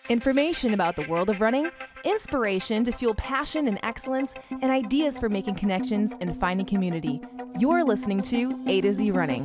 Information about the world of running, inspiration to fuel passion and excellence, and ideas for making connections and finding community. You're listening to A to Z Running.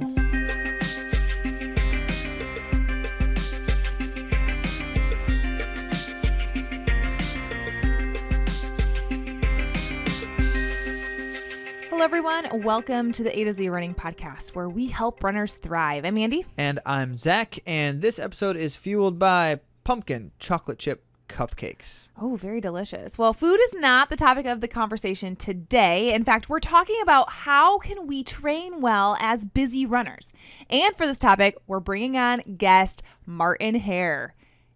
Hello, everyone. Welcome to the A to Z Running podcast, where we help runners thrive. I'm Andy. And I'm Zach, and this episode is fueled by pumpkin chocolate chip cupcakes. Oh, very delicious. Well, food is not the topic of the conversation today. In fact, we're talking about how can we train well as busy runners. And for this topic, we're bringing on guest Marty Hehir.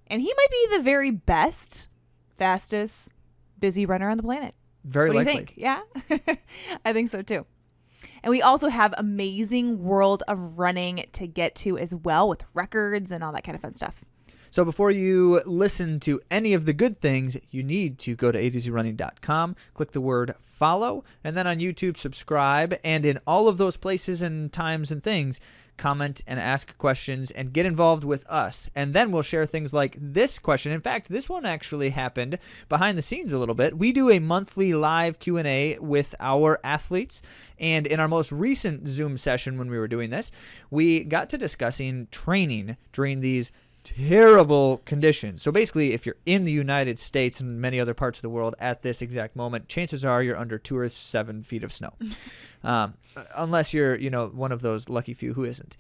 And he might be the very best, fastest, busy runner on the planet. Very likely. What do you think? Yeah, I think so too. And we also have amazing world of running to get to as well, with records and all that kind of fun stuff. So before you listen to any of the good things, you need to go to AtoZrunning.com, click the word follow, and then on YouTube, subscribe. And in all of those places and times and things, comment and ask questions and get involved with us. And then we'll share things like this question. In fact, this one actually happened behind the scenes a little bit. We do a monthly live Q&A with our athletes. And in our most recent Zoom session when we were doing this, we got to discussing training during these terrible conditions. So basically, if you're in the United States and many other parts of the world at this exact moment, chances are you're under 2 or 7 feet of snow. Unless you're, one of those lucky few who isn't.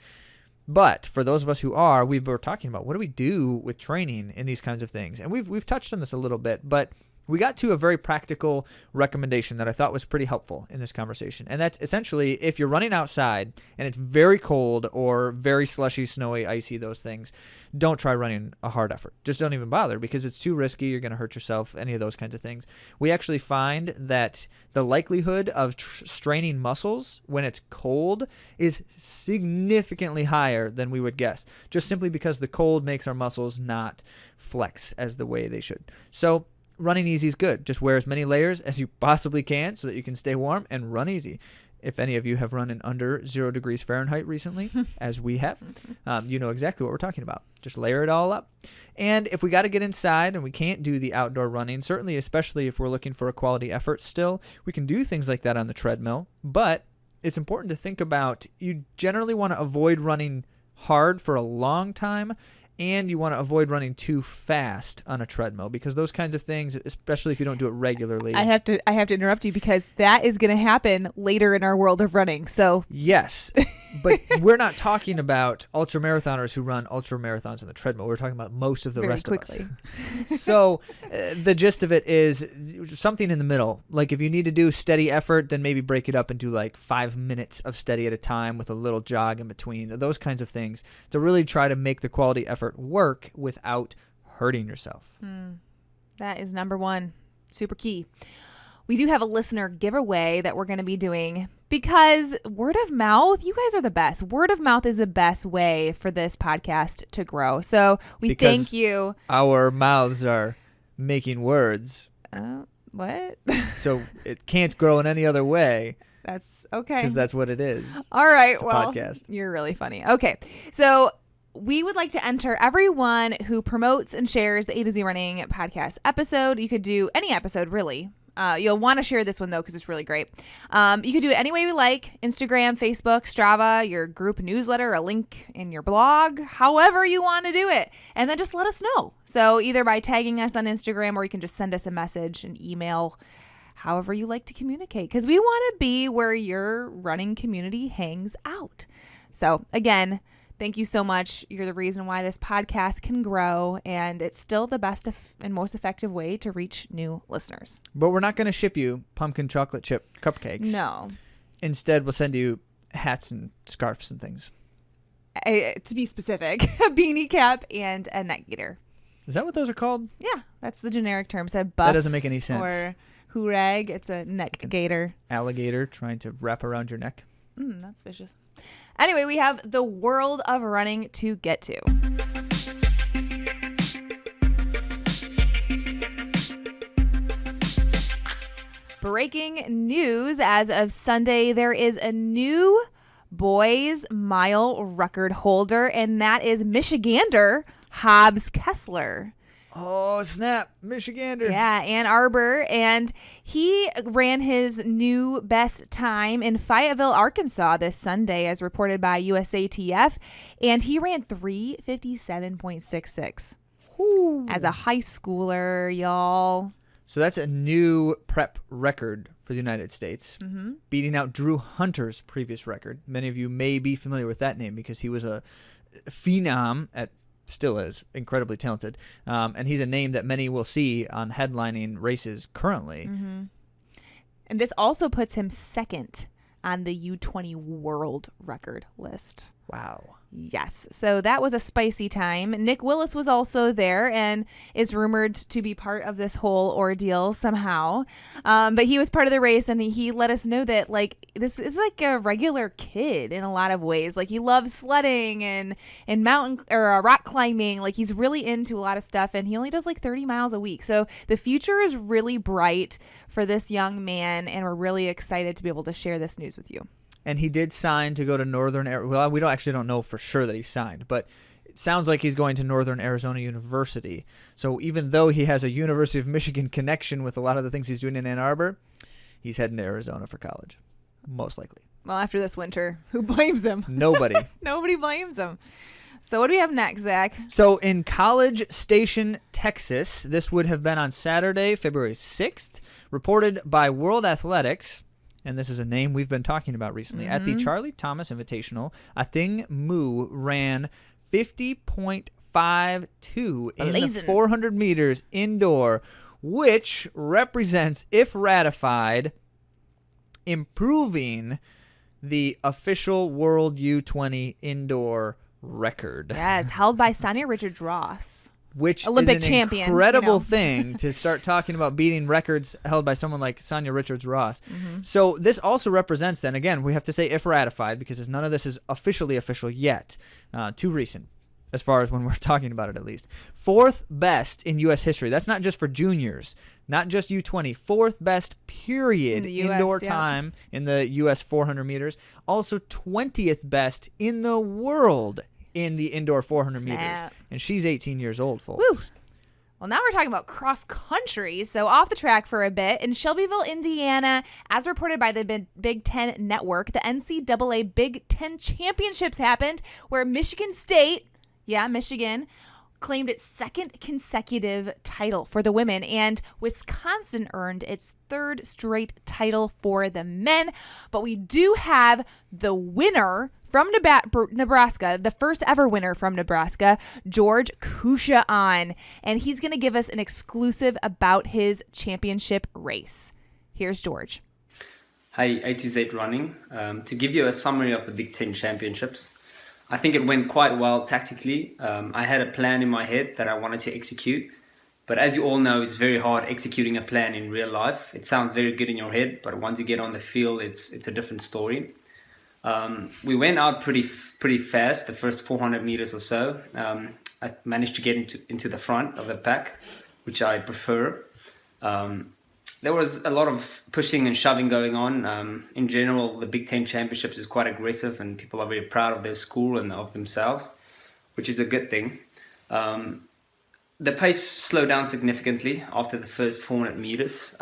But for those of us who are, we were talking about what do we do with training in these kinds of things. And we've touched on this a little bit, but we got to a very practical recommendation that I thought was pretty helpful in this conversation. And that's essentially, if you're running outside and it's very cold or very slushy, snowy, icy, those things, don't try running a hard effort. Just don't even bother, because it's too risky. You're going to hurt yourself, any of those kinds of things. We actually find that the likelihood of straining muscles when it's cold is significantly higher than we would guess, just simply because the cold makes our muscles not flex as the way they should. So running easy is good. Just wear as many layers as you possibly can so that you can stay warm and run easy. If any of you have run in under 0 degrees Fahrenheit recently, as we have, you know exactly what we're talking about. Just layer it all up. And if we got to get inside and we can't do the outdoor running, certainly, especially if we're looking for a quality effort still, we can do things like that on the treadmill. But it's important to think about, you generally want to avoid running hard for a long time, and you want to avoid running too fast on a treadmill, because those kinds of things, especially if you don't do it regularly. I have to interrupt you, because that is going to happen later in our world of running. So yes, but we're not talking about ultra marathoners who run ultra marathons on the treadmill. We're talking about most of the rest of us. So the gist of it is something in the middle. Like if you need to do steady effort, then maybe break it up and do like 5 minutes of steady at a time with a little jog in between. Those kinds of things to really try to make the quality effort work without hurting yourself. That is number one. Super key. We do have a listener giveaway that we're going to be doing, because word of mouth, you guys are the best. Word of mouth is the best way for this podcast to grow. So because thank you. Our mouths are making words. What? So it can't grow in any other way. That's okay. Because that's what it is. All right. It's a well, podcast. You're really funny. Okay. So we would like to enter everyone who promotes and shares the A to Z Running podcast episode. You could do any episode, really. You'll want to share this one, though, because it's really great. You could do it any way you like: Instagram, Facebook, Strava, your group newsletter, a link in your blog, however you want to do it. And then just let us know. So either by tagging us on Instagram, or you can just send us a message, an email, however you like to communicate, because we want to be where your running community hangs out. So again, thank you so much. You're the reason why this podcast can grow, and it's still the best and most effective way to reach new listeners. But we're not going to ship you pumpkin chocolate chip cupcakes. No. Instead, we'll send you hats and scarves and things. To be specific, a beanie cap and a neck gaiter. Is that what those are called? Yeah, that's the generic term. So buff, that doesn't make any sense. Or hoorag, it's a neck gaiter. Alligator trying to wrap around your neck. That's vicious. Anyway, we have the world of running to get to. Breaking news as of Sunday, there is a new boys mile record holder, and that is Michigander Hobbs Kessler. Oh, snap. Michigander. Yeah, Ann Arbor. And he ran his new best time in Fayetteville, Arkansas this Sunday, as reported by USATF. And he ran 3:57.66 as a high schooler, y'all. So that's a new prep record for the United States, beating out Drew Hunter's previous record. Many of you may be familiar with that name because he was a phenom still is incredibly talented. And he's a name that many will see on headlining races currently. Mm-hmm. And this also puts him second on the U20 world record list. Wow. Yes. So that was a spicy time. Nick Willis was also there and is rumored to be part of this whole ordeal somehow. But he was part of the race, and he let us know that like this is like a regular kid in a lot of ways. Like he loves sledding and mountain or rock climbing. Like he's really into a lot of stuff, and he only does like 30 miles a week. So the future is really bright for this young man, and we're really excited to be able to share this news with you. And he did sign to go to Well, we don't know for sure that he signed, but it sounds like he's going to Northern Arizona University. So even though he has a University of Michigan connection with a lot of the things he's doing in Ann Arbor, he's heading to Arizona for college, most likely. Well, after this winter, who blames him? Nobody. Nobody blames him. So what do we have next, Zach? So in College Station, Texas, this would have been on Saturday, February 6th, reported by World Athletics. And this is a name we've been talking about recently. At the Charlie Thomas Invitational, Ating Mu ran 50.52 in the 400 meters indoor, which represents, if ratified, improving the official World U20 indoor record. Yes, held by Sonia Richards-Ross. Which Olympic is an champion, incredible thing to start talking about beating records held by someone like Sonia Richards-Ross. So this also represents then, again, we have to say if ratified because none of this is officially official yet. Too recent as far as when we're talking about it at least. Fourth best in U.S. history. That's not just for juniors, not just U20. Fourth best period indoor time in the U.S. 400 meters. Also 20th best in the world in the indoor 400 meters. And she's 18 years old, folks. Woo. Well, now we're talking about cross country. So off the track for a bit. In Shelbyville, Indiana, as reported by the Big Ten Network, the NCAA Big Ten Championships happened where Michigan State, Michigan, claimed its second consecutive title for the women, and Wisconsin earned its third straight title for the men. But we do have the winner from Nebraska, the first ever winner from Nebraska, George Kusha on, and he's going to give us an exclusive about his championship race. Here's George. Hi, AtoZrunning. To give you a summary of the Big Ten Championships, I think it went quite well tactically. I had a plan in my head that I wanted to execute, but as you all know, it's very hard executing a plan in real life. It sounds very good in your head, but once you get on the field, it's a different story. We went out pretty fast, the first 400 meters or so. I managed to get into the front of the pack, which I prefer. There was a lot of pushing and shoving going on. In general, the Big Ten Championships is quite aggressive and people are very proud of their school and of themselves, which is a good thing. The pace slowed down significantly after the first 400 meters.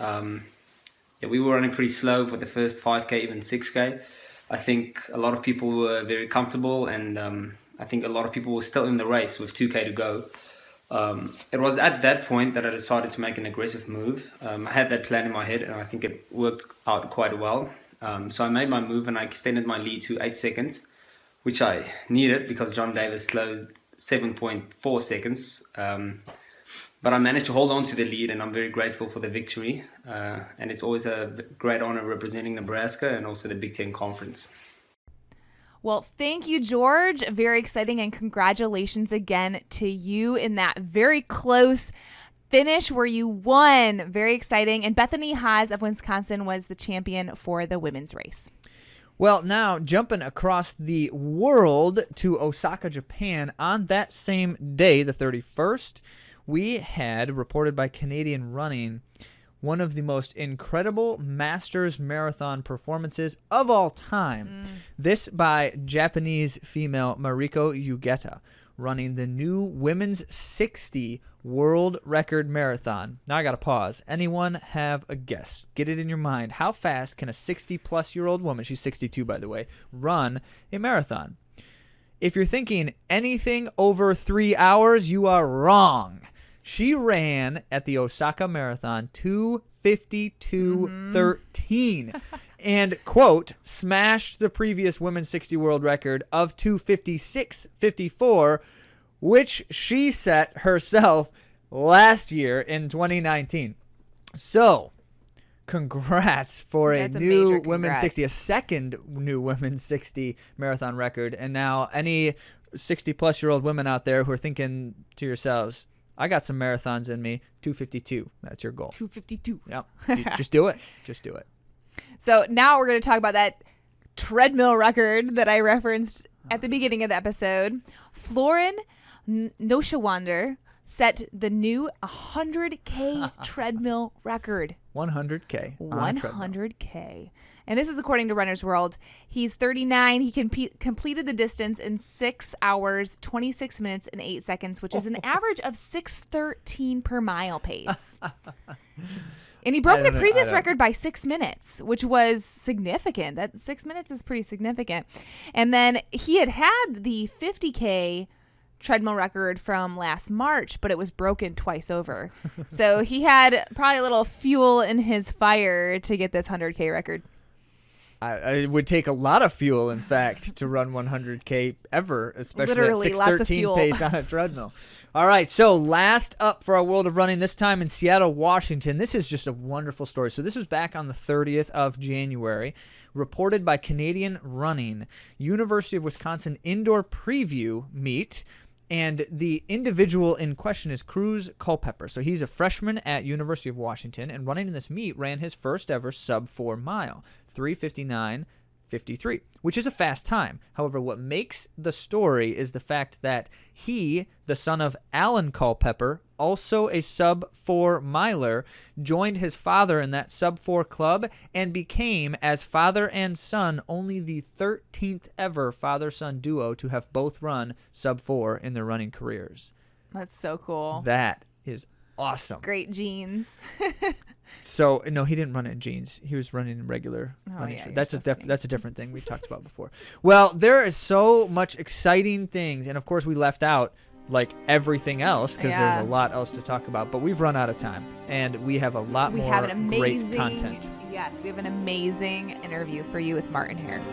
We were running pretty slow for the first 5K, even 6K. I think a lot of people were very comfortable, and I think a lot of people were still in the race with 2K to go. It was at that point that I decided to make an aggressive move. I had that plan in my head, and I think it worked out quite well. So I made my move, and I extended my lead to 8 seconds, which I needed because John Davis closed 7.4 seconds. But I managed to hold on to the lead, and I'm very grateful for the victory. And it's always a great honor representing Nebraska and also the Big Ten Conference. Well, thank you, George. Very exciting, and congratulations again to you in that very close finish where you won. Very exciting. And Bethany Haas of Wisconsin was the champion for the women's race. Well, now jumping across the world to Osaka, Japan, on that same day, the 31st, we had, reported by Canadian Running, one of the most incredible Masters Marathon performances of all time. This by Japanese female Mariko Ugeta, running the new women's 60 world record marathon. Now I got to pause. Anyone have a guess? Get it in your mind. How fast can a 60-plus-year-old woman, she's 62 by the way, run a marathon? If you're thinking anything over 3 hours, you are wrong. She ran at the Osaka Marathon 2:52:13 and, quote, smashed the previous women's 60 world record of 2:56:54, which she set herself last year in 2019. So, congrats for That's a a new major women's 60, a congrats. second new women's 60 marathon record. And now any 60-plus-year-old women out there who are thinking to yourselves, I got some marathons in me, 2:52. That's your goal. 252. Yep. Just do it. Just do it. So now we're going to talk about that treadmill record that I referenced at the beginning of the episode. Florin Noshawander set the new 100K treadmill record. 100K. on a treadmill. 100K. And this is according to Runner's World. He's 39. He completed the distance in 6 hours, 26 minutes, and 8 seconds, which is an average of 6:13 per mile pace. And he broke the previous record by 6 minutes, which was significant. That 6 minutes is pretty significant. And then he had the 50K treadmill record from last March, but it was broken twice over. So he had probably a little fuel in his fire to get this 100K record. It would take a lot of fuel, in fact, to run 100K ever, especially Literally, at lots of 6:13 fuel. pace on a treadmill. All right, so last up for our World of Running, this time in Seattle, Washington. This is just a wonderful story. So this was back on the 30th of January, reported by Canadian Running, University of Wisconsin Indoor Preview Meet. And the individual in question is Cruz Culpepper. So he's a freshman at University of Washington, and running in this meet ran his first ever sub-4 mile, 3:59:53, which is a fast time. However, what makes the story is the fact that he, the son of Alan Culpepper, also a sub-4 miler, joined his father in that sub-4 club and became, as father and son, only the 13th ever father-son duo to have both run sub-4 in their running careers. That's so cool. That is awesome. Great genes. So no, he didn't run in jeans. He was running in regular running yeah, shorts. you're That's so a funny. that's a different thing we've talked about before. Well, there is so much exciting things, and of course we left out like everything else because Yeah. there's a lot else to talk about. But we've run out of time, and we have a lot We more have an amazing great content. Yes, we have an amazing interview for you with Martin Hehir.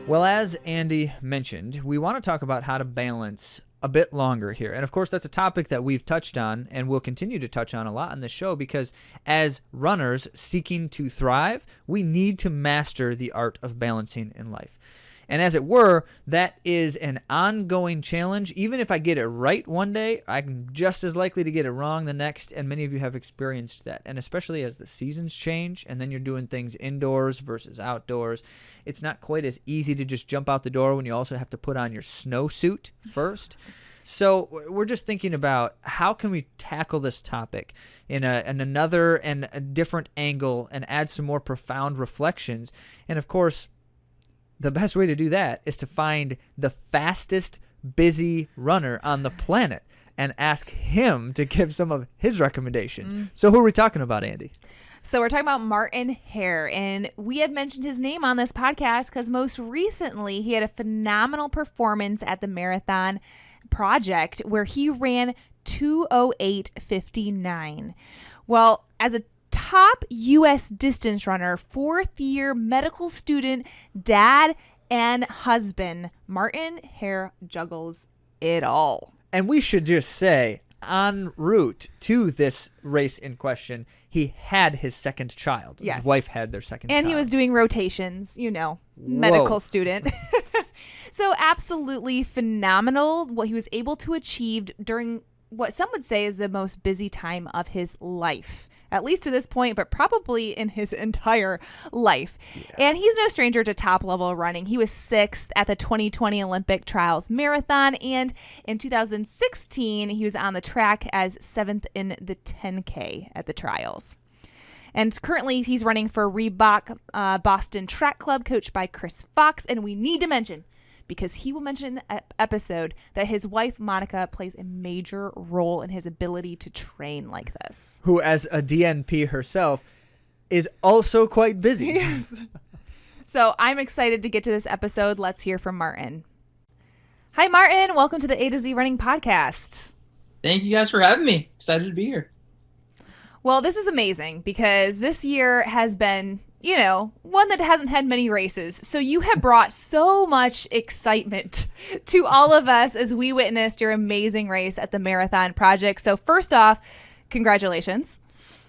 Well, as Andy mentioned, we want to talk about how to balance a bit longer here. And of course, that's a topic that we've touched on and will continue to touch on a lot on this show because as runners seeking to thrive, we need to master the art of balancing in life. And as it were, that is an ongoing challenge. Even if I get it right one day, I'm just as likely to get it wrong the next, and many of you have experienced that. And especially as the seasons change, and then you're doing things indoors versus outdoors, it's not quite as easy to just jump out the door when you also have to put on your snowsuit first. So we're just thinking about how can we tackle this topic in another and a different angle and add some more profound reflections. And of course, the best way to do that is to find the fastest busy runner on the planet and ask him to give some of his recommendations. So who are we talking about, Andy? So we're talking about Martin Hehir, and we have mentioned his name on this podcast because most recently he had a phenomenal performance at the Marathon Project where he ran 2:08:59. Well, as a top U.S. distance runner, fourth-year medical student, dad, and husband, Martin Hehir juggles it all. And we should just say, en route to this race in question, he had his second child. Yes. His wife had their second child. And he was doing rotations, medical student. So absolutely phenomenal what he was able to achieve during what some would say is the most busy time of his life at least to this point, but probably in his entire life. And he's no stranger to top level running. He was 6th at the 2020 Olympic Trials Marathon. And in 2016, he was on the track as 7th in the 10K at the trials. And currently he's running for Reebok Boston Track Club, coached by Chris Fox. And we need to mention, because he will mention in the episode, that his wife, Monica, plays a major role in his ability to train like this. Who, as a DNP herself, is also quite busy. Yes. So I'm excited to get to this episode. Let's hear from Martin. Hi, Martin. Welcome to the A to Z Running Podcast. Thank you guys for having me. Excited to be here. Well, this is amazing because this year has been, you know, one that hasn't had many races. So you have brought so much excitement to all of us as we witnessed your amazing race at the Marathon Project. So first off, congratulations.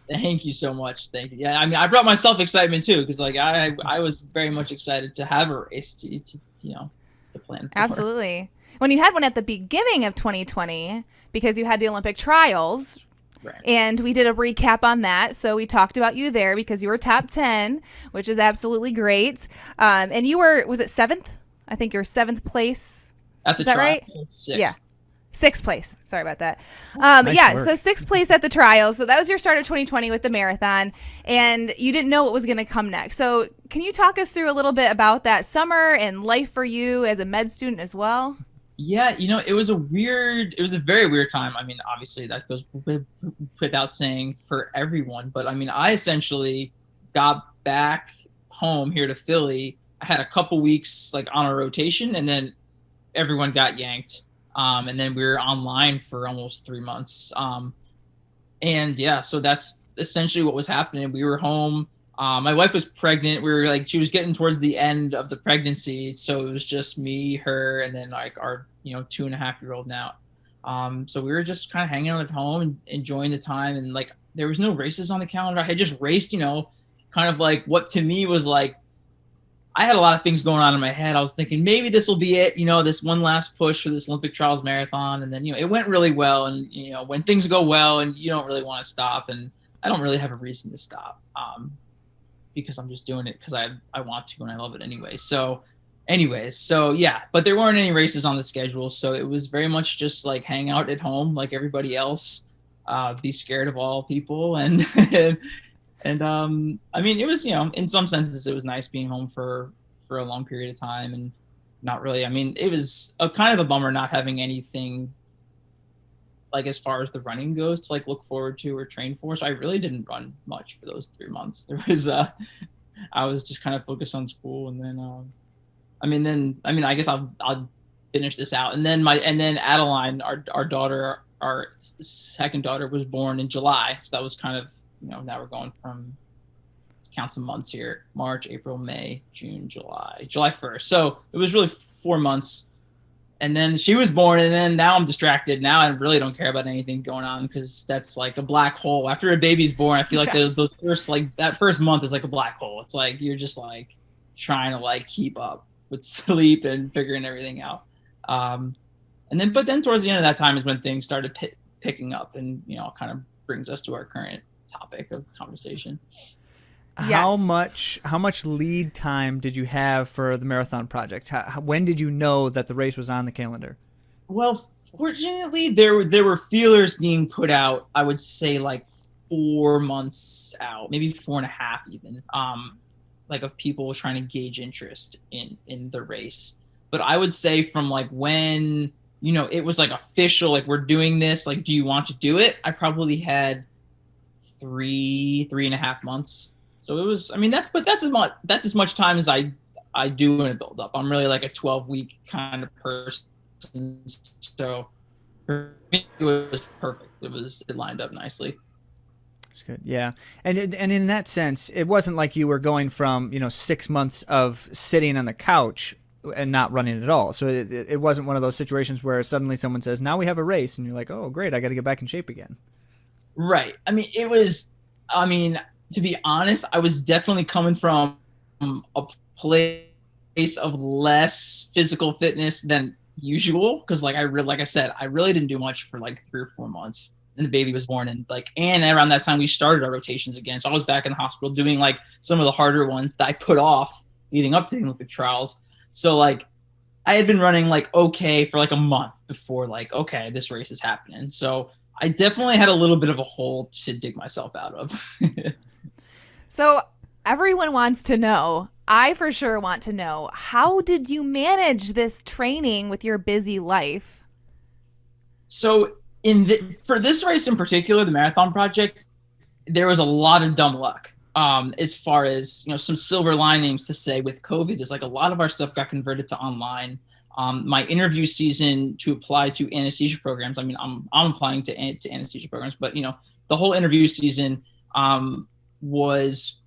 Thank you so much. Thank you. Yeah, I mean, I brought myself excitement too, because like I was very much excited to have a race to plan for. Absolutely. When you had one at the beginning of 2020, because you had the Olympic trials. Right. And we did a recap on that. So we talked about you there because you were top 10, which is absolutely great. And you were, was it 7th? I think you're 7th place. At the is that trials, right? it's 6th. Yeah. 6th place. Sorry about that. Nice yeah. work. So 6th place at the trials. So that was your start of 2020 with the marathon. And you didn't know what was going to come next. So can you talk us through a little bit about that summer and life for you as a med student as well? Yeah, you know, it was a very weird time. I mean, obviously that goes without saying for everyone, but I mean, I essentially got back home here to Philly. I had a couple weeks like on a rotation, and then everyone got yanked. And then we were online for almost 3 months. And yeah, so that's essentially what was happening. We were home. My wife was pregnant. We were like, she was getting towards the end of the pregnancy. So it was just me, her, and then like our, 2.5-year-old now. So we were just kind of hanging out at home and enjoying the time. And like, there was no races on the calendar. I had just raced, kind of like what to me was like, I had a lot of things going on in my head. I was thinking maybe this will be it, this one last push for this Olympic Trials Marathon. And then, it went really well. And, when things go well and you don't really want to stop, and I don't really have a reason to stop. Because I'm just doing it because I want to and I love it anyway. So yeah, but there weren't any races on the schedule. So it was very much just like hang out at home like everybody else, be scared of all people. And, I mean, it was, in some senses it was nice being home for a long period of time, and not really, I mean, it was a kind of a bummer not having anything like as far as the running goes to like look forward to or train for. So I really didn't run much for those 3 months. There was I was just kind of focused on school, and then I guess I'll finish this out. And then Adeline, our daughter, our second daughter, was born in July. So that was kind of, now we're going from, let's count some months here: March, April, May, June, July 1st. So it was really 4 months. And then she was born, and then now I'm distracted. Now I really don't care about anything going on, because that's like a black hole. After a baby's born, I feel like those first, like that first month is like a black hole. It's like you're just like trying to like keep up with sleep and figuring everything out. But then towards the end of that time is when things started picking up, and kind of brings us to our current topic of conversation. How much lead time did you have for the Marathon Project? When did you know that the race was on the calendar? Well, fortunately, there were feelers being put out, I would say like 4 months out, maybe 4.5 even, like of people trying to gauge interest in the race. But I would say from like when, it was like official, like we're doing this, like, do you want to do it? I probably had 3.5 months. So it was, I mean, that's as much time as I do in a build up. I'm really like a 12-week kind of person. So for me, it was perfect. It lined up nicely. That's good. Yeah. And in that sense, it wasn't like you were going from, 6 months of sitting on the couch and not running at all. So it wasn't one of those situations where suddenly someone says, now we have a race, and you're like, oh, great, I got to get back in shape again. Right. To be honest, I was definitely coming from a place of less physical fitness than usual, because like I said, I really didn't do much for like 3 or 4 months. and the baby was born, and around that time we started our rotations again. So I was back in the hospital doing like some of the harder ones that I put off leading up to the Olympic trials. So like I had been running like okay for like a month before like, okay, this race is happening. So I definitely had a little bit of a hole to dig myself out of. So everyone wants to know, I for sure want to know, how did you manage this training with your busy life? So for this race in particular, the Marathon Project, there was a lot of dumb luck. As far as, you know, some silver linings to say with COVID is like a lot of our stuff got converted to online. My interview season to apply to anesthesia programs, I mean, I'm applying to anesthesia programs, but, you know, the whole interview season was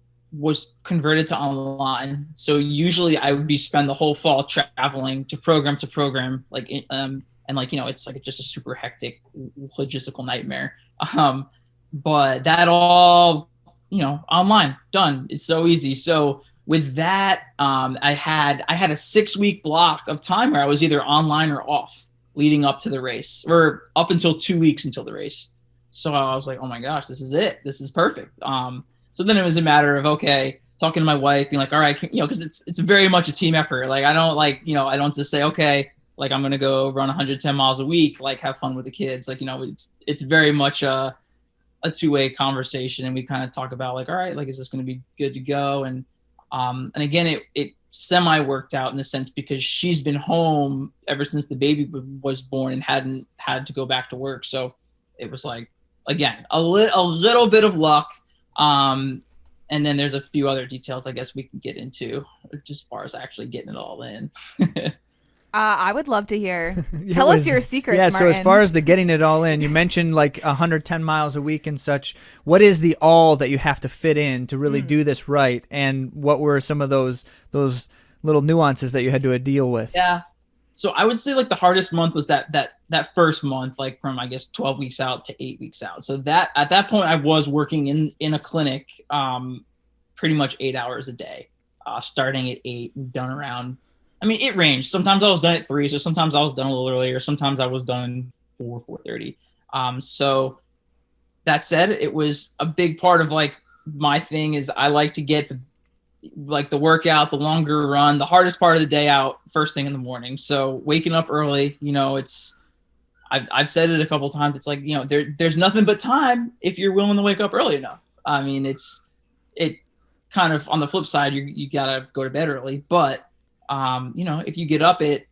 converted to online. So usually I would spend the whole fall traveling to program, like, and like, you know, it's like just a super hectic logistical nightmare. But that all, you know, online, done. It's so easy. So with that, I had a 6-week block of time where I was either online or off leading up to the race, or up until 2 weeks until the race. So I was like, oh my gosh, this is it. This is perfect. So then it was a matter of, okay, talking to my wife, being like, all right, you know, because it's very much a team effort. Like I don't just say, okay, like I'm gonna go run 110 miles a week, like have fun with the kids. Like, you know, it's very much a two-way conversation, and we kind of talk about like, all right, like, is this going to be good to go? And again, it semi worked out in the sense because she's been home ever since the baby was born and hadn't had to go back to work. So it was like, again, a little bit of luck. And then there's a few other details I guess we can get into as far as actually getting it all in. I would love to hear. Tell us your secrets, yeah, Martin. so as far as the getting it all in, you mentioned like 110 miles a week and such. What is the all that you have to fit in to really do this right? And what were some of those little nuances that you had to deal with? Yeah. So I would say like the hardest month was that first month, like from, I guess, 12 weeks out to 8 weeks out. So that at that point I was working in a clinic pretty much 8 hours a day, starting at 8 and done around, I mean, it ranged. Sometimes I was done at 3, so sometimes I was done a little earlier. Sometimes I was done 4:30. So that said, it was a big part of like my thing is I like to get the workout, the longer run, the hardest part of the day out first thing in the morning. So waking up early, you know, I've said it a couple times. It's like, you know, there's nothing but time if you're willing to wake up early enough. I mean, it kind of on the flip side, you gotta go to bed early, but you know, if you get up I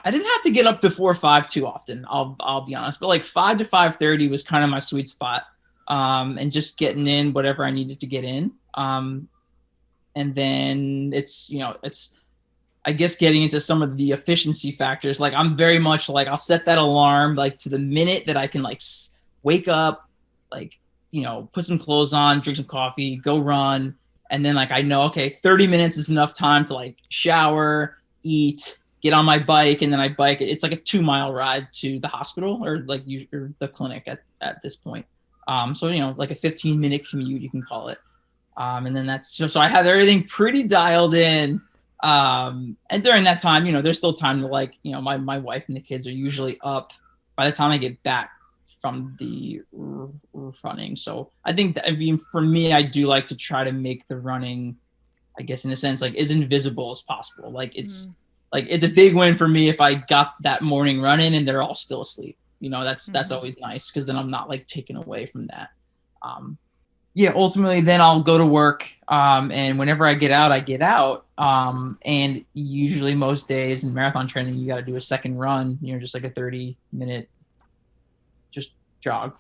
didn't have to get up before 5 too often. I'll be honest, but like 5 to 5:30 was kind of my sweet spot. And just getting in whatever I needed to get in. And then it's I guess getting into some of the efficiency factors. Like I'm very much like, I'll set that alarm like to the minute that I can like wake up, like, you know, put some clothes on, drink some coffee, go run. And then like, I know, okay, 30 minutes is enough time to like shower, eat, get on my bike. And then I bike. It's like a 2-mile ride to the hospital or like or the clinic at this point. So, you know, like a 15-minute commute, you can call it. And then that's so I have everything pretty dialed in. And during that time, you know, there's still time to like, you know, my wife and the kids are usually up by the time I get back from the running. So I think that, I mean, for me, I do like to try to make the running, I guess, in a sense, like as invisible as possible. Like it's a big win for me if I got that morning running and they're all still asleep. You know, that's always nice because then I'm not like taken away from that. Yeah, ultimately then I'll go to work. And whenever I get out. And usually most days in marathon training, you got to do a second run, you know, just like a 30-minute just jog.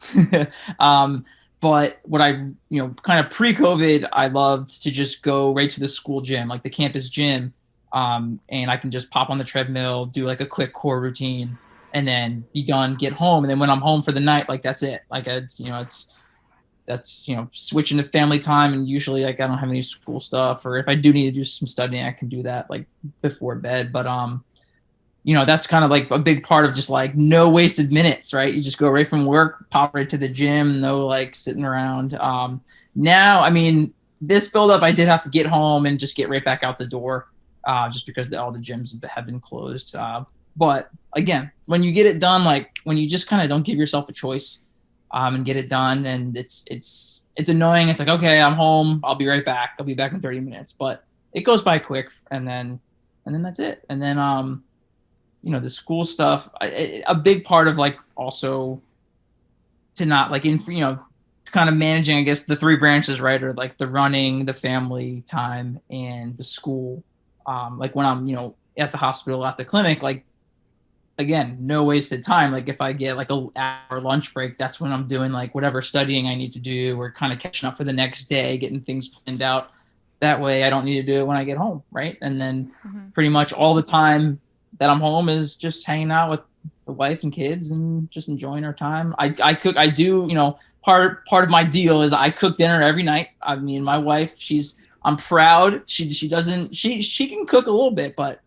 But what I, you know, kind of pre-COVID, I loved to just go right to the school gym, like the campus gym. And I can just pop on the treadmill, do like a quick core routine and then be done, get home. And then when I'm home for the night, like that's it. Like that's, you know, switching to family time. And usually like I don't have any school stuff, or if I do need to do some studying, I can do that like before bed. But, you know, that's kind of like a big part of just like no wasted minutes, right? You just go right from work, pop right to the gym, no like sitting around. Now, I mean, this buildup, I did have to get home and just get right back out the door, just because all the gyms have been closed. But again, when you get it done, like when you just kind of don't give yourself a choice, and get it done. And it's annoying. It's like, okay, I'm home. I'll be right back. I'll be back in 30 minutes. But it goes by quick, and then that's it. And then the school stuff. A big part of like also to not like kind of managing, I guess, the three branches, right? Or like the running, the family time, and the school. Like when I'm, at the hospital, at the clinic, like, again, no wasted time. Like if I get like a hour lunch break, that's when I'm doing like whatever studying I need to do, or kind of catching up for the next day, getting things planned out. That way I don't need to do it when I get home, right? And then pretty much all the time that I'm home is just hanging out with the wife and kids and just enjoying our time. I cook. I do. Part of my deal is I cook dinner every night. I mean, my wife, I'm proud. She doesn't. She can cook a little bit, but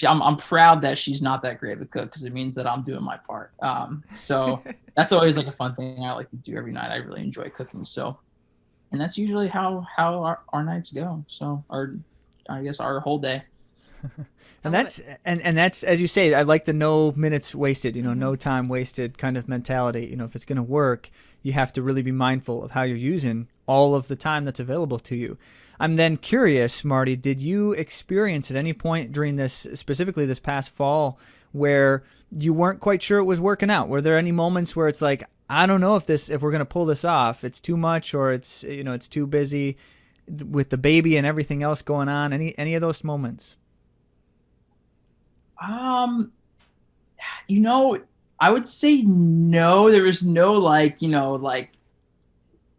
I'm proud that she's not that great of a cook, because it means that I'm doing my part. So that's always like a fun thing I like to do every night. I really enjoy cooking. So, and that's usually how our nights go. So I guess our whole day. And that's as you say, I like the no minutes wasted, no time wasted kind of mentality. If it's going to work, you have to really be mindful of how you're using all of the time that's available to you. I'm then curious, Marty, did you experience at any point during this, specifically this past fall, where you weren't quite sure it was working out? Were there any moments where it's like, I don't know if we're going to pull this off, it's too much, or it's too busy with the baby and everything else going on? Any of those moments? I would say no. There was no like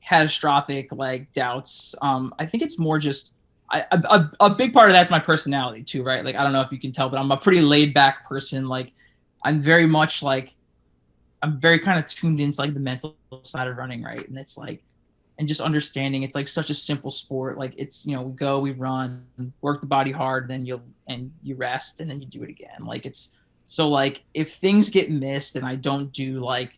catastrophic like doubts. I think it's more just a big part of that's my personality too, right? Like, I don't know if you can tell, but I'm a pretty laid back person. Like, I'm very much like, I'm very kind of tuned into like the mental side of running, right? And it's like, and just understanding it's like such a simple sport. Like, it's, we go, we run, work the body hard, then you rest, and then you do it again. Like, it's so like, if things get missed and I don't do like,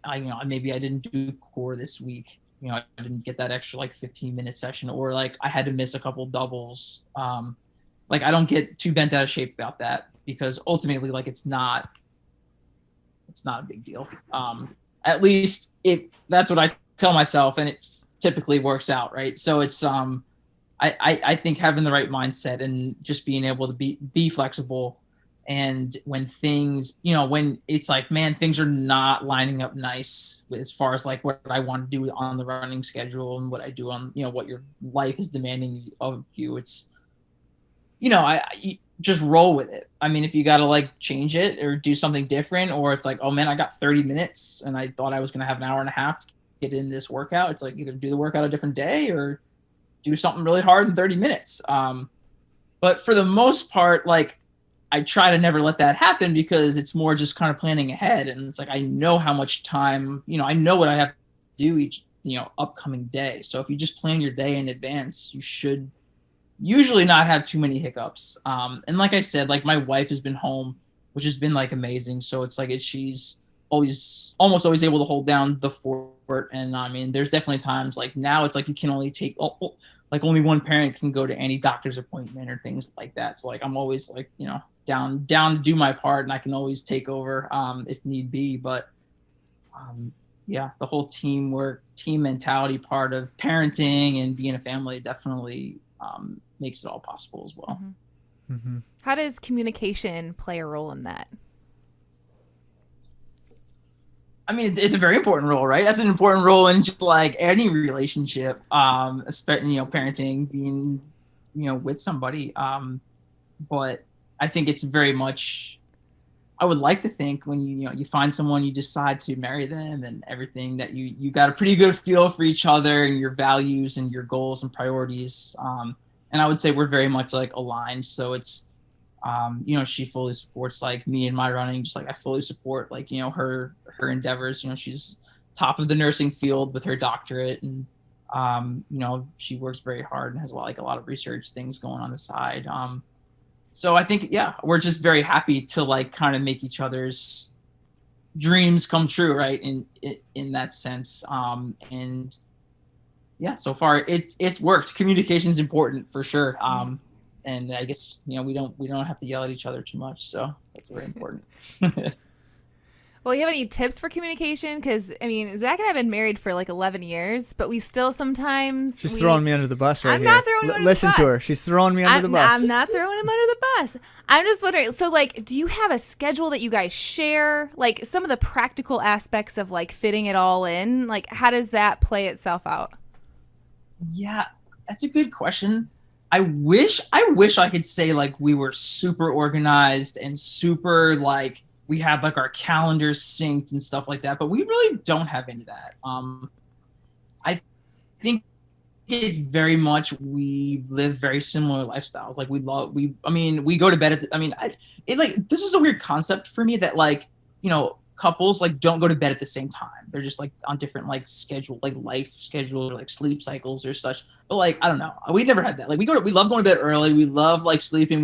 maybe I didn't do core this week, I didn't get that extra like 15-minute session, or like I had to miss a couple doubles. Like, I don't get too bent out of shape about that, because ultimately, like, it's not a big deal. At least that's what I tell myself, and it typically works out, right? So it's I think having the right mindset and just being able to be flexible, and when things, when it's like, man, things are not lining up nice as far as like what I want to do on the running schedule and what I do on, what your life is demanding of you, it's, I just roll with it. I mean, if you got to like change it or do something different, or it's like, oh man, I got 30 minutes and I thought I was going to have an hour and a half to get in this workout. It's like, either do the workout a different day or do something really hard in 30 minutes. But for the most part, like, I try to never let that happen, because it's more just kind of planning ahead. And it's like, I know how much time, I know what I have to do each, upcoming day. So if you just plan your day in advance, you should usually not have too many hiccups. And like I said, like, my wife has been home, which has been like amazing. So it's like, she's almost always able to hold down the fort. And I mean, there's definitely times like now it's like, you can only take, like, only one parent can go to any doctor's appointment or things like that. So like, I'm always like, down to do my part, and I can always take over if need be. But yeah, the whole team mentality part of parenting and being a family definitely makes it all possible as well. How does communication play a role in that? I mean, it's a very important role, right? That's an important role in just like any relationship, especially, parenting, being, with somebody. But I think it's very much, I would like to think when you find someone, you decide to marry them and everything, that you got a pretty good feel for each other and your values and your goals and priorities. And I would say we're very much like aligned. So it's, she fully supports like me and my running, just like I fully support like, her endeavors. She's top of the nursing field with her doctorate, and she works very hard and has a lot of research things going on the side. So I think, yeah, we're just very happy to like kind of make each other's dreams come true, right? In that sense. And yeah, so far it's worked. Communication is important for sure. And I guess, we don't have to yell at each other too much. So that's very important. Well, you have any tips for communication? Because, I mean, Zach and I have been married for like 11 years, but we still sometimes... She's throwing me under the bus right I'm here. not throwing him under the Listen bus. to her. She's throwing me under the bus. I'm not throwing him under the bus. I'm just wondering, so, like, do you have a schedule that you guys share? Like, some of the practical aspects of, like, fitting it all in? Like, how does that play itself out? Yeah, that's a good question. I wish I could say, like, we were super organized and super, like, we had like our calendars synced and stuff like that, but we really don't have any of that. I think it's very much, we live very similar lifestyles. Like we go to bed this is a weird concept for me that, like, you know, couples like don't go to bed at the same time. They're just like on different like schedule, like life schedules or like sleep cycles or such. But like, I don't know, we never had that. Like we love going to bed early. We love like sleeping.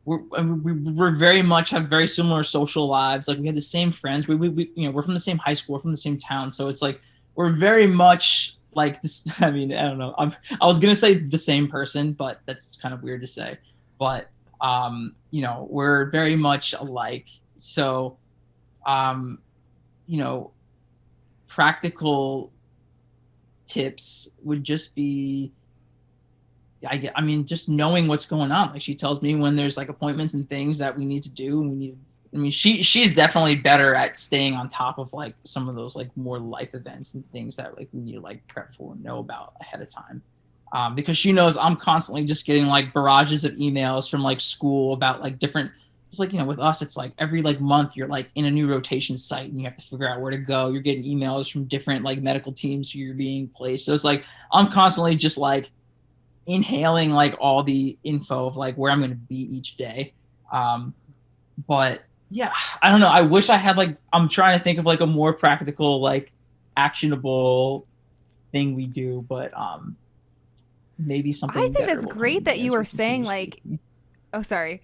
We're very much have very similar social lives. Like we had the same friends. We you know, we're from the same high school, we're from the same town. So it's like we're very much like this. I mean, I don't know. I was gonna say the same person, but that's kind of weird to say. But you know, we're very much alike. So you know, practical tips would just be, I mean, just knowing what's going on. Like she tells me when there's like appointments and things that we need to do. And she's definitely better at staying on top of like some of those like more life events and things that like we need to like prep for and know about ahead of time. Because she knows I'm constantly just getting like barrages of emails from like school about like different, it's like, you know, with us, it's like every like month you're like in a new rotation site and you have to figure out where to go. You're getting emails from different like medical teams who you're being placed. So it's like, I'm constantly just like inhaling like all the info of like where I'm going to be each day. But yeah, I don't know. I wish I had like, I'm trying to think of like a more practical, like actionable thing we do, but maybe something. I think that's great that you were saying like, oh, sorry.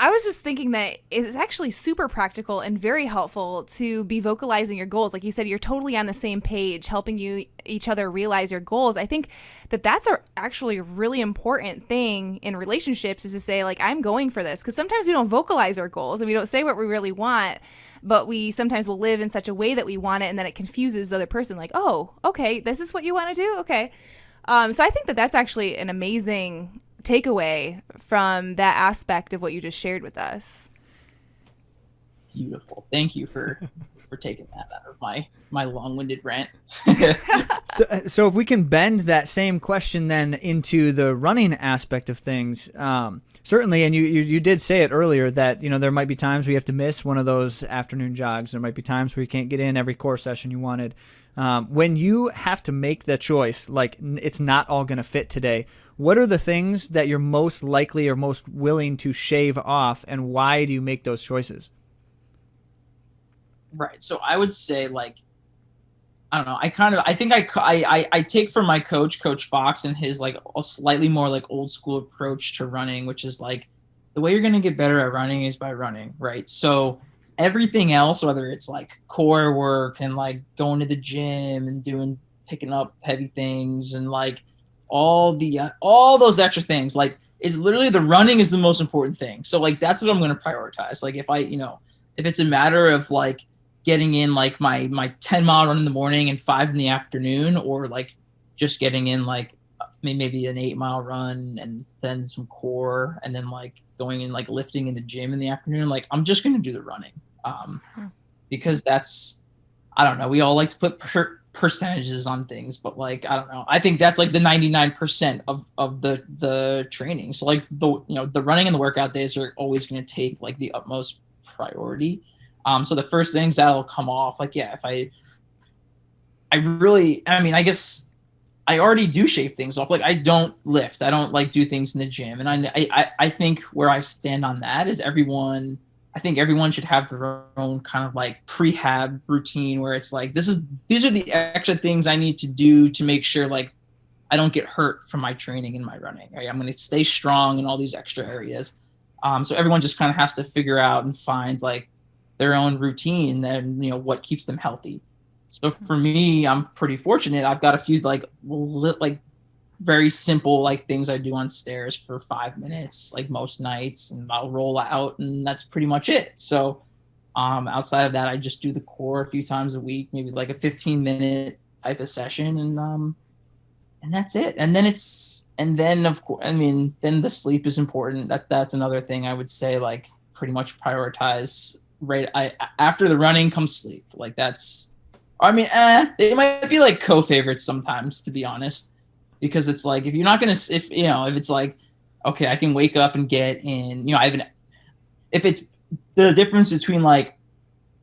I was just thinking that it's actually super practical and very helpful to be vocalizing your goals. Like you said, you're totally on the same page, helping each other realize your goals. I think that that's actually a really important thing in relationships, is to say, like, I'm going for this. Because sometimes we don't vocalize our goals and we don't say what we really want, but we sometimes will live in such a way that we want it, and then it confuses the other person. Like, oh, okay, this is what you want to do? Okay. So I think that that's actually an amazing takeaway from that aspect of what you just shared with us. Beautiful. Thank you for taking that out of my long-winded rant. So if we can bend that same question then into the running aspect of things, certainly, and you did say it earlier that, you know, there might be times where you have to miss one of those afternoon jogs. There might be times where you can't get in every core session you wanted. When you have to make the choice, like it's not all going to fit today, what are the things that you're most likely or most willing to shave off, and why do you make those choices? Right. So I would say, like, I don't know. I take from my Coach Fox, and his like a slightly more like old school approach to running, which is like the way you're going to get better at running is by running. Right. So everything else, whether it's like core work and like going to the gym and picking up heavy things and like all those extra things, like, is literally the running is the most important thing. So like that's what I'm going to prioritize. Like if it's a matter of like getting in like my 10-mile run in the morning and 5 in the afternoon, or like just getting in like maybe an 8-mile run and then some core, and then like going in like lifting in the gym in the afternoon, like I'm just going to do the running. Because that's, I don't know, we all like to put percentages on things, but like, I don't know, I think that's like the 99% of the training. So like the running and the workout days are always going to take like the utmost priority. So the first things that'll come off, like, yeah, if I guess I already do shave things off. Like I don't lift, I don't like do things in the gym. And I think where I stand on that is I think everyone should have their own kind of like prehab routine, where it's like, these are the extra things I need to do to make sure like I don't get hurt from my training and my running. Right? I'm going to stay strong in all these extra areas. So everyone just kind of has to figure out and find like their own routine and, you know, what keeps them healthy. So for me, I'm pretty fortunate. I've got a few like very simple like things I do on stairs for 5 minutes, like most nights, and I'll roll out, and that's pretty much it. So Outside of that, I just do the core a few times a week, maybe like a 15-minute type of session, and that's it. And then of course, I mean, then the sleep is important. That's another thing I would say, like pretty much prioritize. Right, after the running comes sleep. Like that's, I mean, they might be like co-favorites sometimes, to be honest, because it's like if you're not gonna, if it's like, okay, I can wake up and get in, if it's the difference between like,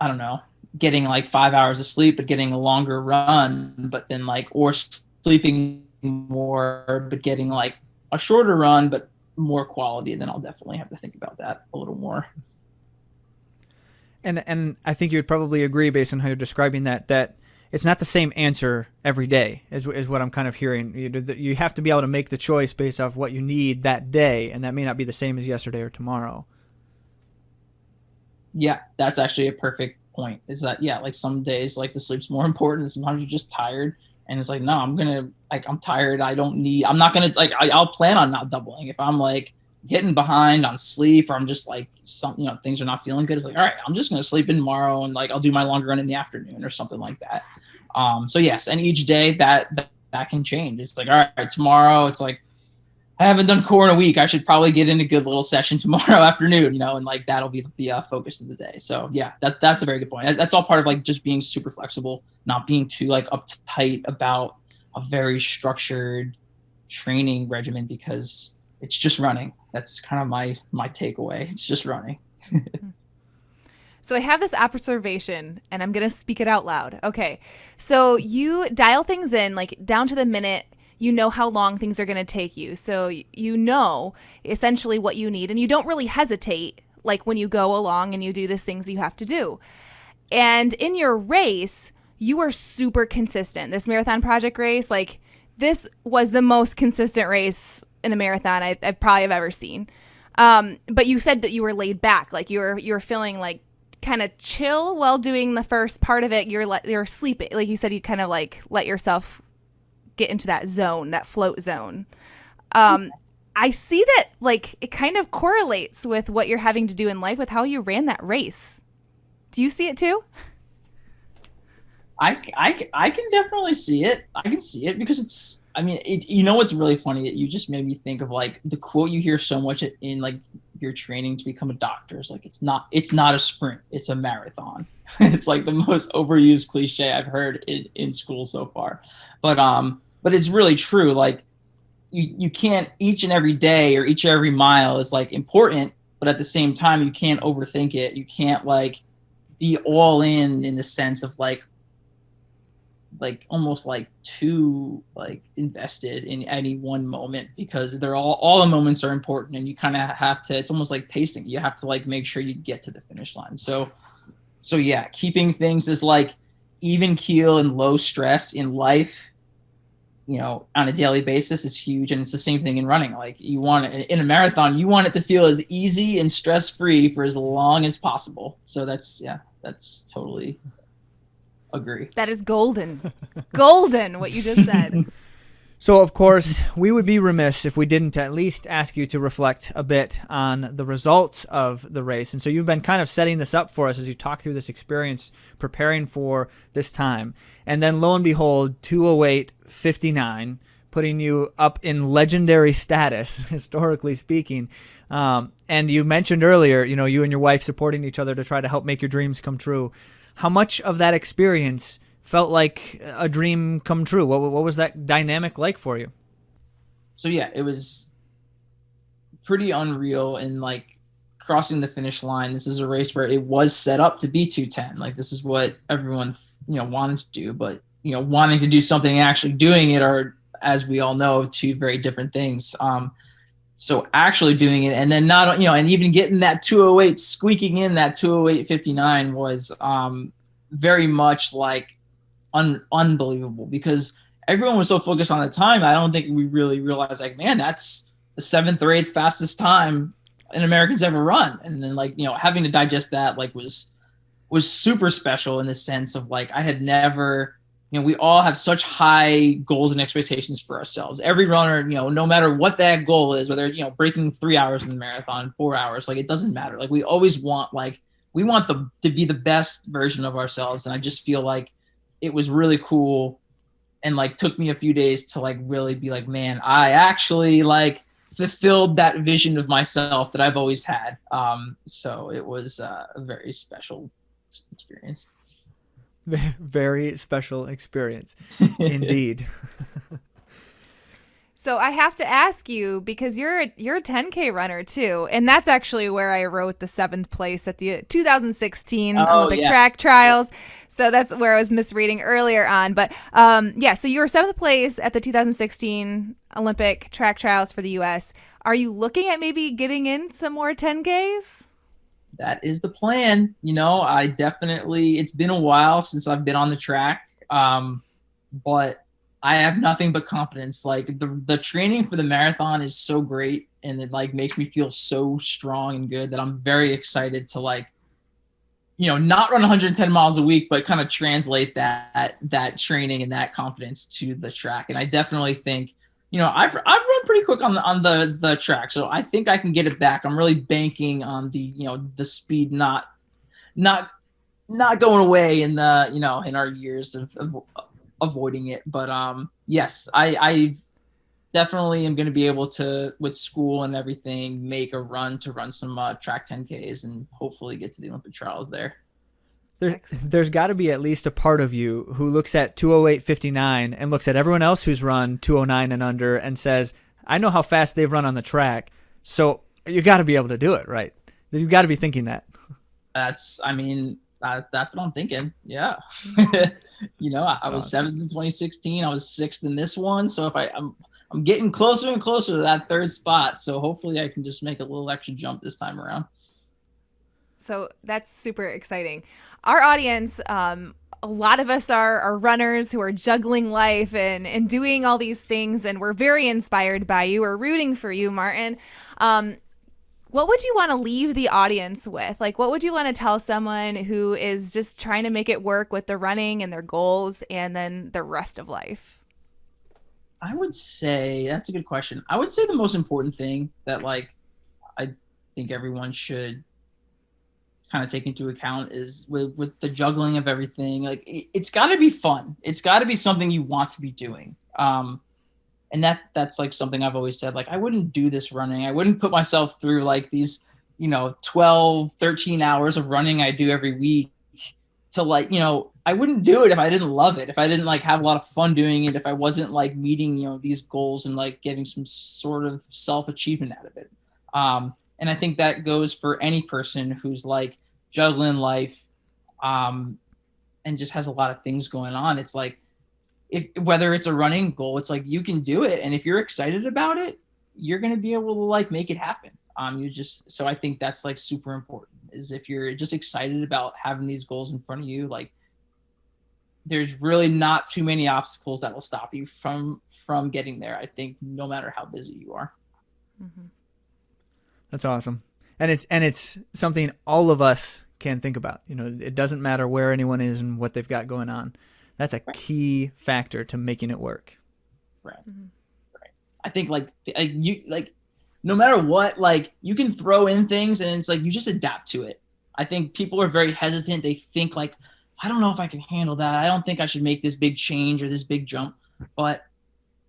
I don't know, getting like 5 hours of sleep but getting a longer run, but then like, or sleeping more but getting like a shorter run but more quality, then I'll definitely have to think about that a little more. And I think you would probably agree, based on how you're describing that it's not the same answer every day, is what I'm kind of hearing. You have to be able to make the choice based off what you need that day, and that may not be the same as yesterday or tomorrow. Yeah, that's actually a perfect point. Is that, yeah, like some days like the sleep's more important, sometimes you're just tired, and it's like, no, I'm tired. I'm not gonna like, I'll plan on not doubling. If I'm like getting behind on sleep, or I'm just like things are not feeling good, it's like, all right, I'm just gonna sleep in tomorrow, and like I'll do my longer run in the afternoon or something like that. So yes, and each day that can change. It's like, all right, tomorrow it's like, I haven't done core in a week, I should probably get in a good little session tomorrow afternoon, and like that'll be the focus of the day. So yeah, that's a very good point. That's all part of like just being super flexible, not being too like uptight about a very structured training regimen, because it's just running. That's kind of my takeaway. It's just running. So I have this observation, and I'm going to speak it out loud. Okay. So you dial things in like down to the minute. You know how long things are going to take you. So you know essentially what you need, and you don't really hesitate like when you go along and you do these things you have to do. And in your race, you are super consistent. This Marathon Project race, like this was the most consistent race in a marathon I probably have ever seen. But you said that you were laid back, like you're feeling like kind of chill while doing the first part of it. You're sleeping, like you said, you kind of like let yourself get into that zone, that float zone. I see that like it kind of correlates with what you're having to do in life with how you ran that race. Do you see it too? I can definitely see it. I can see it because it's, I mean, what's really funny? You just made me think of like the quote you hear so much in like your training to become a doctor. It's like, it's not a sprint, it's a marathon. It's like the most overused cliche I've heard in school so far. But it's really true. Like you can't, each and every day or each and every mile is like important, but at the same time, you can't overthink it. You can't like be all in the sense of like almost like too like invested in any one moment, because they're all the moments are important, and you kind of have to, it's almost like pacing. You have to like make sure you get to the finish line. So yeah, keeping things as like even keel and low stress in life, on a daily basis is huge. And it's the same thing in running. Like you want it in a marathon, you want it to feel as easy and stress-free for as long as possible. So that's totally agree. That is golden. Golden, what you just said. So, of course, we would be remiss if we didn't at least ask you to reflect a bit on the results of the race. And so you've been kind of setting this up for us as you talk through this experience, preparing for this time. And then, lo and behold, 2:08:59, putting you up in legendary status, historically speaking. And you mentioned earlier, you and your wife supporting each other to try to help make your dreams come true. How much of that experience felt like a dream come true? What was that dynamic like for you? So yeah, it was pretty unreal. And like crossing the finish line, this is a race where it was set up to be 2:10. Like this is what everyone wanted to do, but wanting to do something and actually doing it are, as we all know, two very different things. So actually doing it, and then not, and even getting that 2:08, squeaking in that 2:08:59 was very much like unbelievable, because everyone was so focused on the time. I don't think we really realized like, man, that's the 7th or 8th fastest time an American's ever run. And then like, having to digest that like was super special in the sense of like, I had never, we all have such high goals and expectations for ourselves. Every runner, no matter what that goal is, whether, breaking 3 hours in the marathon, 4 hours, like it doesn't matter. Like we always want like we want to be the best version of ourselves. And I just feel like it was really cool and like took me a few days to like really be like, man, I actually like fulfilled that vision of myself that I've always had. So it was a very special experience. Very special experience indeed. So I have to ask you, because you're a 10K runner too, and that's actually where I wrote the 7th place at the 2016 Olympic track trials. So that's where I was misreading earlier on. But so you were 7th place at the 2016 Olympic track trials for the U.S. Are you looking at maybe getting in some more 10Ks? That is the plan. I definitely, it's been a while since I've been on the track, but I have nothing but confidence. Like the training for the marathon is so great, and it like makes me feel so strong and good that I'm very excited to like, not run 110 miles a week, but kind of translate that training and that confidence to the track. And I definitely think, I've run pretty quick on the track, so I think I can get it back. I'm really banking on the speed not going away in the in our years of avoiding it. But yes, I definitely am going to be able to, with school and everything, make a run to run some track 10Ks and hopefully get to the Olympic trials there. There's got to be at least a part of you who looks at 2:08:59 and looks at everyone else who's run 2:09 and under and says, I know how fast they've run on the track, so you got to be able to do it, right? You've got to be thinking that. That's what I'm thinking. Yeah. I was 7th in 2016. I was 6th in this one. So if I'm getting closer and closer to that 3rd spot. So hopefully I can just make a little extra jump this time around. So that's super exciting. Our audience, a lot of us are runners who are juggling life and doing all these things. And we're very inspired by you. We're rooting for you, Martin. What would you want to leave the audience with? Like, what would you want to tell someone who is just trying to make it work with the running and their goals and then the rest of life? I would say that's a good question. I would say the most important thing that like I think everyone should kind of take into account is with the juggling of everything. Like it's got to be fun. It's got to be something you want to be doing. And that's like something I've always said, like, I wouldn't do this running. I wouldn't put myself through like these, 12, 13 hours of running I do every week to like, I wouldn't do it if I didn't love it. If I didn't like have a lot of fun doing it, if I wasn't like meeting, these goals and like getting some sort of self-achievement out of it. And I think that goes for any person who's like juggling life, and just has a lot of things going on. It's like, whether it's a running goal, it's like you can do it, and if you're excited about it, you're going to be able to like make it happen. So I think that's like super important, is if you're just excited about having these goals in front of you, like there's really not too many obstacles that will stop you from getting there. I think no matter how busy you are. Mm-hmm. That's awesome. And it's something all of us can think about. It doesn't matter where anyone is and what they've got going on. That's a key factor to making it work. Right. Mm-hmm. Right. I think no matter what, like you can throw in things and it's like, you just adapt to it. I think people are very hesitant. They think like, I don't know if I can handle that. I don't think I should make this big change or this big jump. But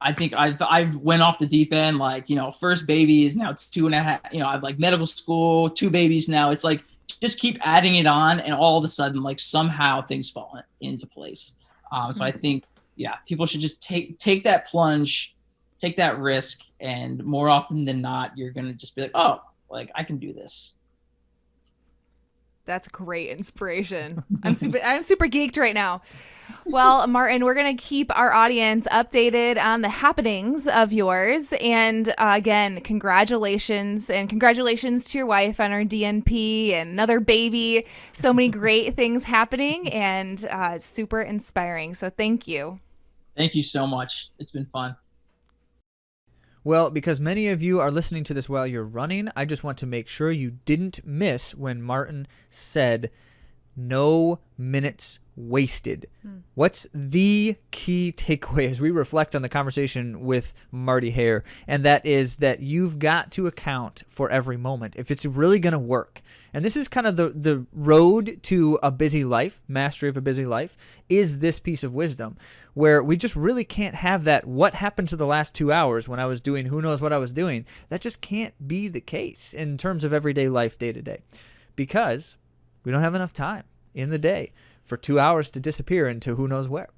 I think I've went off the deep end. Like, first baby is now 2.5, I've like medical school, 2 babies now. It's like, just keep adding it on. And all of a sudden, like somehow things fall into place. So I think, people should just take that plunge, take that risk. And more often than not, you're going to just be like, oh, like I can do this. That's great inspiration. I'm super geeked right now. Well, Martin, we're going to keep our audience updated on the happenings of yours. And again, congratulations. And congratulations to your wife on her DNP and another baby. So many great things happening and super inspiring. So thank you. Thank you so much. It's been fun. Well, because many of you are listening to this while you're running, I just want to make sure you didn't miss when Martin said no minutes wasted. What's the key takeaway as we reflect on the conversation with Marty Hehir? And that is that you've got to account for every moment if it's really going to work. And this is kind of the road to a busy life, mastery of a busy life, is this piece of wisdom where we just really can't have that what happened to the last 2 hours when I was doing who knows what I was doing. That just can't be the case in terms of everyday life day to day, because we don't have enough time in the day for 2 hours to disappear into who knows where.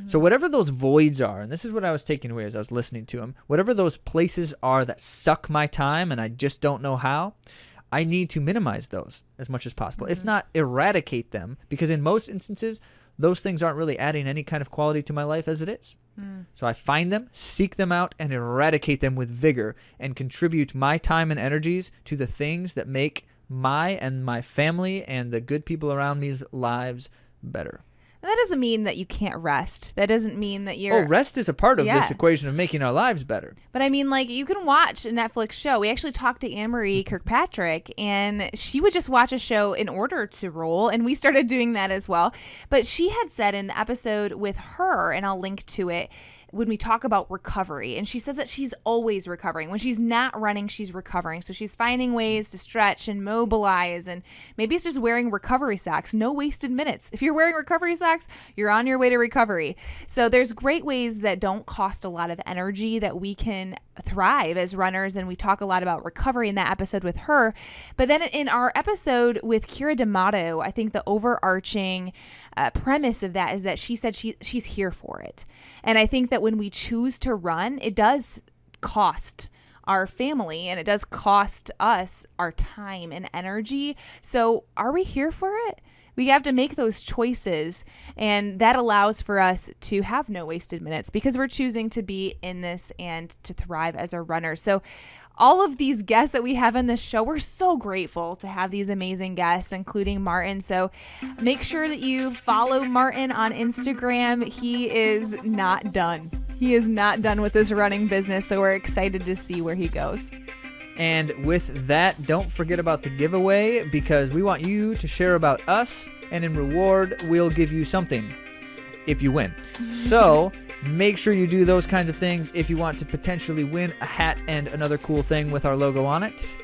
So whatever those voids are, and this is what I was taking away as I was listening to him, whatever those places are that suck my time and I just don't know how, I need to minimize those as much as possible, if not eradicate them, because in most instances, those things aren't really adding any kind of quality to my life as it is. So I find them, seek them out, and eradicate them with vigor and contribute my time and energies to the things that make my and my family and the good people around me's lives better. That doesn't mean that you can't rest. That doesn't mean that you're... Oh, rest is a part of this equation of making our lives better. But I mean, like, you can watch a Netflix show. We actually talked to Anne-Marie Kirkpatrick, and she would just watch a show in order to roll, and we started doing that as well. But she had said in the episode with her, and I'll link to it, when we talk about recovery, and she says that she's always recovering. When she's not running, she's recovering. So she's finding ways to stretch and mobilize, and maybe it's just wearing recovery socks. No wasted minutes. If you're wearing recovery socks, you're on your way to recovery. So there's great ways that don't cost a lot of energy that we can thrive as runners, and we talk a lot about recovery in that episode with her. But then in our episode with Kira D'Amato, I think the overarching premise of that is that she said she's here for it. And I think that when we choose to run, it does cost our family and it does cost us our time and energy. So are we here for it? We have to make those choices, and that allows for us to have no wasted minutes because we're choosing to be in this and to thrive as a runner. So all of these guests that we have on this show, we're so grateful to have these amazing guests, including Martin. So make sure that you follow Martin on Instagram. He is not done. He is not done with this running business, so we're excited to see where he goes. And with that, don't forget about the giveaway, because we want you to share about us, and in reward, we'll give you something if you win. So make sure you do those kinds of things if you want to potentially win a hat and another cool thing with our logo on it.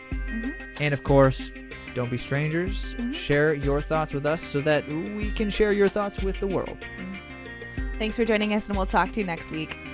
And of course, don't be strangers. Share your thoughts with us so that we can share your thoughts with the world. Thanks for joining us, and we'll talk to you next week.